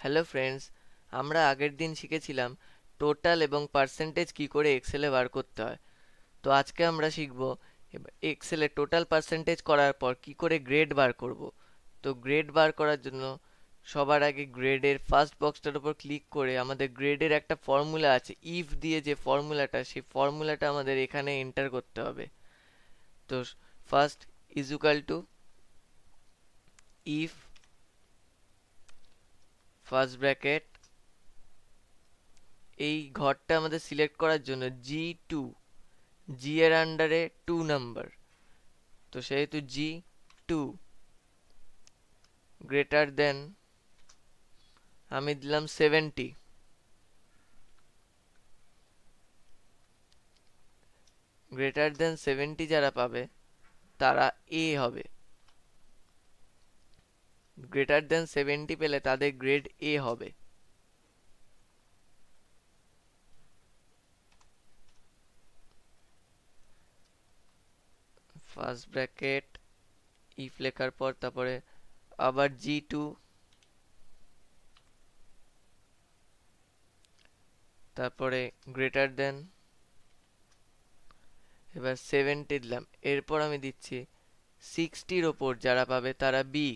Hello friends, আমরা আগের দিন শিখেছিলাম টোটাল এবং পার্সেন্টেজ কি করে এক্সেলে বার করতে হয়। তো আজকে আমরা শিখব এক্সেলে টোটাল পার্সেন্টেজ করার পর কি করে গ্রেড বার করব। তো গ্রেড বার করার জন্য সবার আগে গ্রেডের ফার্স্ট বক্সটার উপর ক্লিক করে আমাদের গ্রেডের একটা ফর্মুলা আছে, ইফ দিয়ে যে ফর্মুলাটা, সেই ফর্মুলাটা আমাদের এখানে এন্টার করতে হবে। তো first equal to if first bracket, এই ঘরটা আমাদের সিলেক্ট করার জন্য G2, জি এর আন্ডারে 2 নাম্বার, তো সেহেতু G2 গ্রেটার দেন, আমি দিলাম 70, গ্রেটার দেন 70 যারা পাবে তারা এ হবে। গ্রেটার দেন 70 পেলে তাদের গ্রেড এ হবে। ফার্স্ট ব্র্যাকেট, ইফ লেখার পর তারপরে আবার G2, তারপরে গ্রেটার দেন, এবার 70 দিলাম। এরপর আমি দিচ্ছি 60-র ওপর যারা পাবে তারা বি।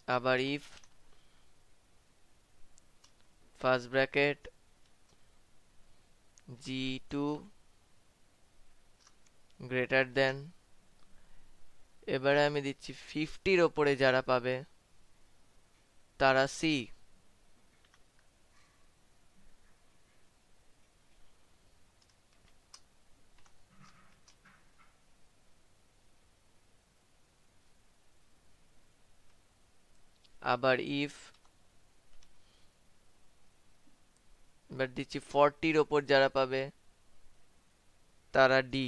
আবার if first bracket G2 greater দেন, এবারে আমি দিচ্ছি 50-র ওপরে যারা পাবে তারা সি। আবার ইফ এবার দিচ্ছি 40-র ওপর যারা পাবে তারা D.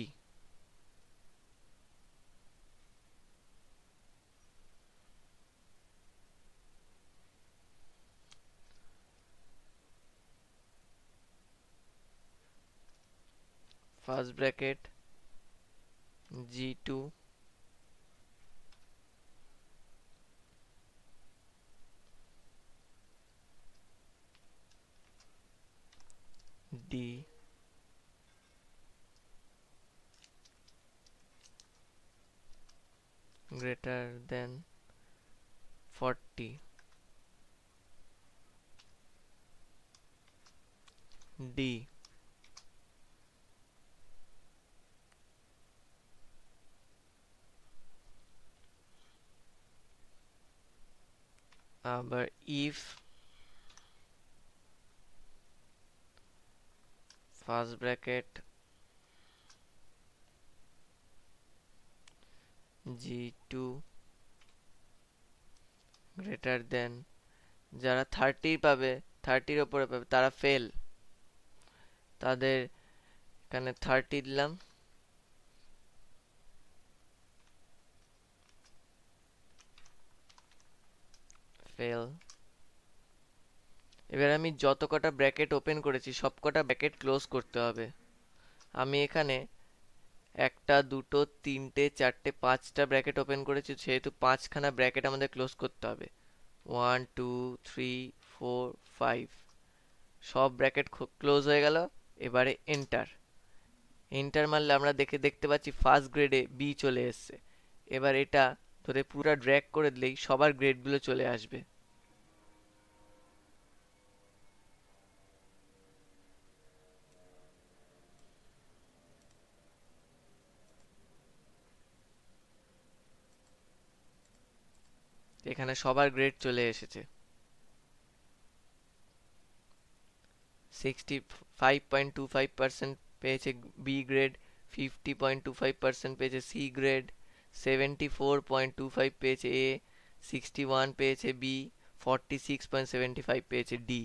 First bracket G2 D greater than 40 D. আবার if first bracket G2 greater than, যারা 30 পাবে, 30-র ওপরে পাবে তারা ফেল, তাদের এখানে 30 দিলাম। ফেল। এবার আমি যত কটা ব্র্যাকেট ওপেন করেছি সব কটা ব্র্যাকেট ক্লোজ করতে হবে। আমি এখানে একটা, দুটো, তিনটে, চারটে, 5টা ব্র্যাকেট ওপেন করেছি, সেহেতু 5খানা ব্র্যাকেট আমাদের ক্লোজ করতে হবে। 1 2 3 4 5, সব ব্র্যাকেট ক্লোজ হয়ে গেল। এবারে এন্টার। এন্টার মারলে আমরা দেখতে পাচ্ছি ফার্স্ট গ্রেডে বি চলে এসছে। এবার এটা ধরে পুরো ড্র্যাগ করে দিলেই সবার গ্রেডগুলো চলে আসবে। এখানে সবার গ্রেড চলে এসেছে। 65.25% পেয়েছে বি গ্রেড, 50.25% পেয়েছে সি গ্রেড, 74.25 পেয়েছে এ, 61 পেয়েছে বি, 46.75 পেয়েছে ডি।